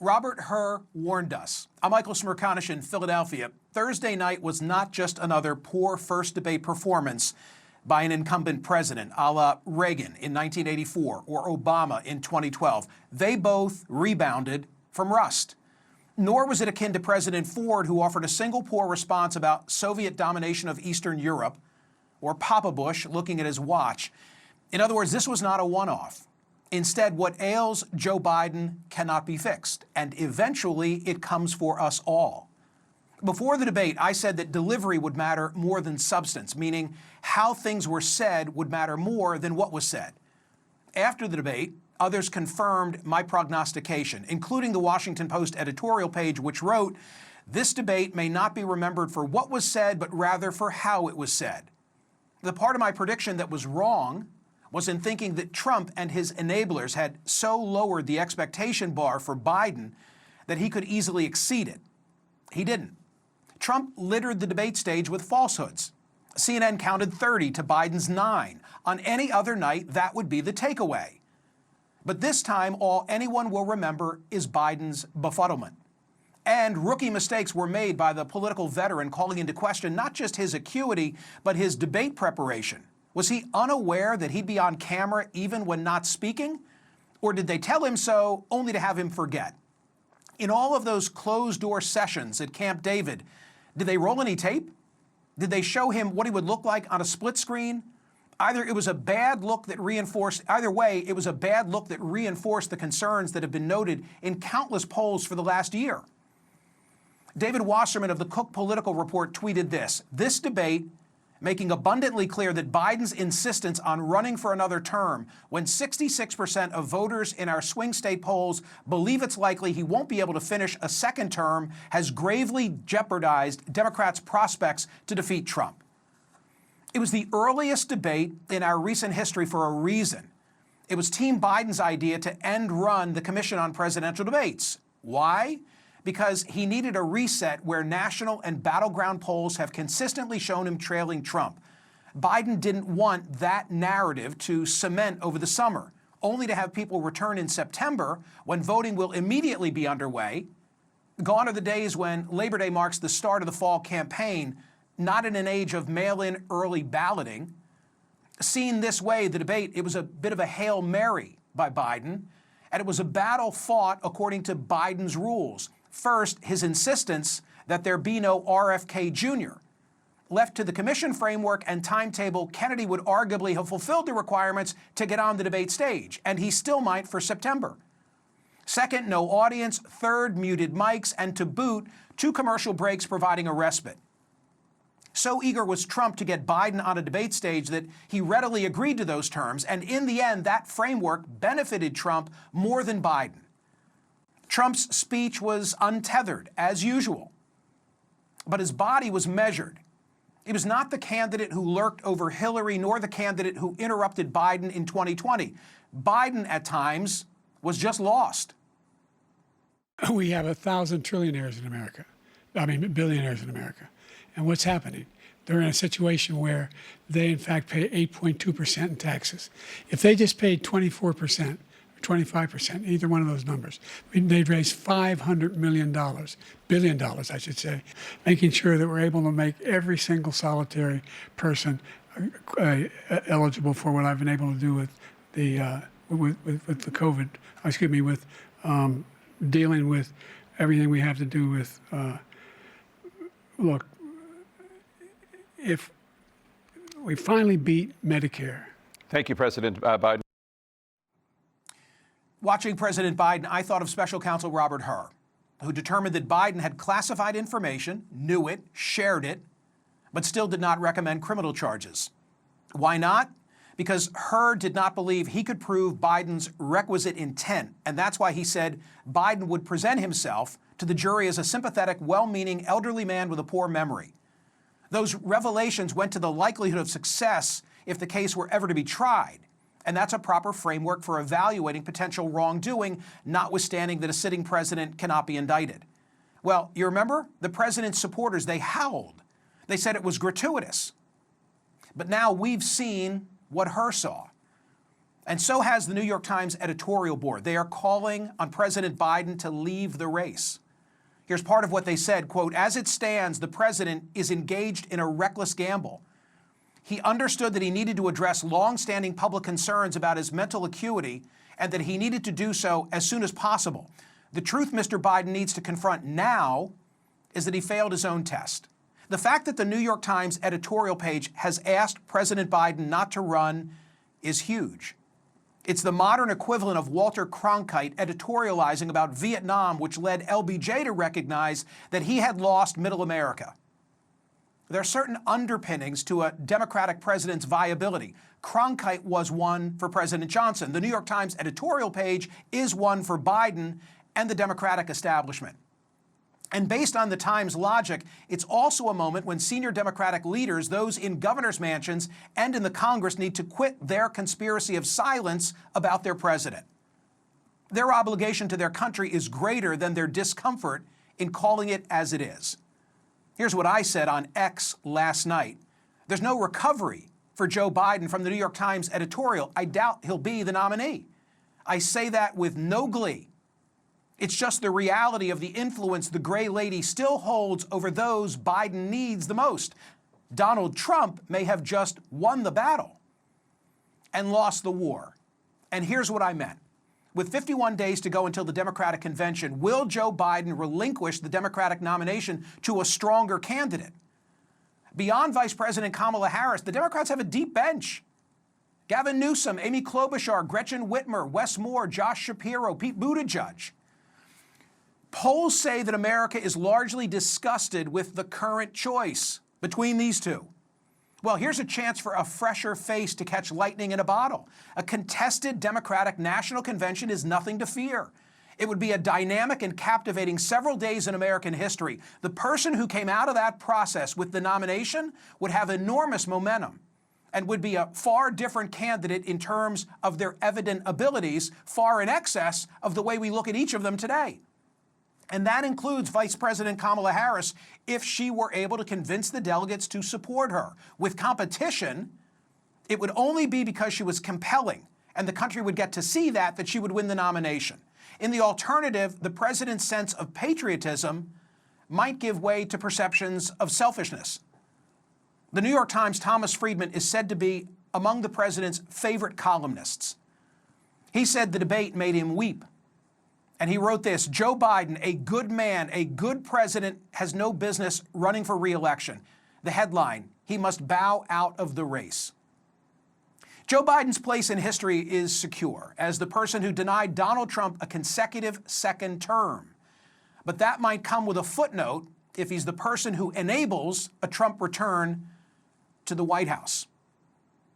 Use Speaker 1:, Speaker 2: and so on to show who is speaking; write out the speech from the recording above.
Speaker 1: Robert Hur warned us. I'm Michael Smerconish in Philadelphia. Thursday night was not just another poor first debate performance by an incumbent president, a la Reagan in 1984 or Obama in 2012. They both rebounded from rust. Nor was it akin to President Ford, who offered a single poor response about Soviet domination of Eastern Europe, or Papa Bush looking at his watch. In other words, this was not a one-off. Instead, what ails Joe Biden cannot be fixed, and eventually it comes for us all. Before the debate, I said that delivery would matter more than substance, meaning how things were said would matter more than what was said. After the debate, others confirmed my prognostication, including the Washington Post editorial page, which wrote, "This debate may not be remembered for what was said, but rather for how it was said." The part of my prediction that was wrong was in thinking that Trump and his enablers had so lowered the expectation bar for Biden that he could easily exceed it. He didn't. Trump littered the debate stage with falsehoods. CNN counted 30 to Biden's 9. On any other night, that would be the takeaway. But this time, all anyone will remember is Biden's befuddlement. And rookie mistakes were made by the political veteran, calling into question not just his acuity, but his debate preparation. Was he unaware that he'd be on camera even when not speaking? Or did they tell him so only to have him forget? In all of those closed-door sessions at Camp David, did they roll any tape? Did they show him what he would look like on a split screen? Either way, it was a bad look that reinforced the concerns that have been noted in countless polls for the last year. David Wasserman of the Cook Political Report tweeted this debate making abundantly clear that Biden's insistence on running for another term, when 66% of voters in our swing state polls believe it's likely he won't be able to finish a second term, has gravely jeopardized Democrats' prospects to defeat Trump. It was the earliest debate in our recent history for a reason. It was Team Biden's idea to end run the Commission on Presidential Debates. Why? Because he needed a reset where national and battleground polls have consistently shown him trailing Trump. Biden didn't want that narrative to cement over the summer, only to have people return in September when voting will immediately be underway. Gone are the days when Labor Day marks the start of the fall campaign, not in an age of mail-in early balloting. Seen this way, the debate, it was a bit of a Hail Mary by Biden, and it was a battle fought according to Biden's rules. First, his insistence that there be no RFK Jr. Left to the commission framework and timetable, Kennedy would arguably have fulfilled the requirements to get on the debate stage, and he still might for September. Second, no audience. Third, muted mics, and to boot, 2 commercial breaks providing a respite. So eager was Trump to get Biden on a debate stage that he readily agreed to those terms, and in the end, that framework benefited Trump more than Biden. Trump's speech was untethered, as usual, but his body was measured. He was not the candidate who lurked over Hillary, nor the candidate who interrupted Biden in 2020. Biden, at times, was just lost.
Speaker 2: We have 1,000 trillionaires in America. Billionaires in America. And what's happening? They're in a situation where they, in fact, pay 8.2% in taxes. If they just paid 24%, 25%, either one of those numbers, they'd raise $500 billion, I should say, making sure that we're able to make every single solitary person eligible for what I've been able to do with the with the COVID. With dealing with everything we have to do with. Look, if we finally beat Medicare.
Speaker 3: Thank you, President Biden.
Speaker 1: Watching President Biden, I thought of Special Counsel Robert Hur, who determined that Biden had classified information, knew it, shared it, but still did not recommend criminal charges. Why not? Because Hur did not believe he could prove Biden's requisite intent, and that's why he said Biden would present himself to the jury as a sympathetic, well-meaning elderly man with a poor memory. Those revelations went to the likelihood of success if the case were ever to be tried. And that's a proper framework for evaluating potential wrongdoing, notwithstanding that a sitting president cannot be indicted. Well, you remember? The president's supporters, they howled. They said it was gratuitous. But now we've seen what Hur saw. And so has the New York Times editorial board. They are calling on President Biden to leave the race. Here's part of what they said, quote, "As it stands, the president is engaged in a reckless gamble. He understood that he needed to address long-standing public concerns about his mental acuity and that he needed to do so as soon as possible. The truth Mr. Biden needs to confront now is that he failed his own test." The fact that the New York Times editorial page has asked President Biden not to run is huge. It's the modern equivalent of Walter Cronkite editorializing about Vietnam, which led LBJ to recognize that he had lost Middle America. There are certain underpinnings to a Democratic president's viability. Cronkite was one for President Johnson. The New York Times editorial page is one for Biden and the Democratic establishment. And based on the Times logic, it's also a moment when senior Democratic leaders, those in governors' mansions and in the Congress, need to quit their conspiracy of silence about their president. Their obligation to their country is greater than their discomfort in calling it as it is. Here's what I said on X last night. There's no recovery for Joe Biden from the New York Times editorial. I doubt he'll be the nominee. I say that with no glee. It's just the reality of the influence the Gray Lady still holds over those Biden needs the most. Donald Trump may have just won the battle and lost the war. And here's what I meant. With 51 days to go until the Democratic convention, will Joe Biden relinquish the Democratic nomination to a stronger candidate? Beyond Vice President Kamala Harris, the Democrats have a deep bench. Gavin Newsom, Amy Klobuchar, Gretchen Whitmer, Wes Moore, Josh Shapiro, Pete Buttigieg. Polls say that America is largely disgusted with the current choice between these two. Well, here's a chance for a fresher face to catch lightning in a bottle. A contested Democratic National Convention is nothing to fear. It would be a dynamic and captivating several days in American history. The person who came out of that process with the nomination would have enormous momentum and would be a far different candidate in terms of their evident abilities, far in excess of the way we look at each of them today. And that includes Vice President Kamala Harris if she were able to convince the delegates to support her. With competition, it would only be because she was compelling, and the country would get to see that she would win the nomination. In the alternative, the president's sense of patriotism might give way to perceptions of selfishness. The New York Times' Thomas Friedman is said to be among the president's favorite columnists. He said the debate made him weep. And he wrote this: Joe Biden, a good man, a good president, has no business running for re-election. The headline, he must bow out of the race. Joe Biden's place in history is secure as the person who denied Donald Trump a consecutive second term. But that might come with a footnote if he's the person who enables a Trump return to the White House.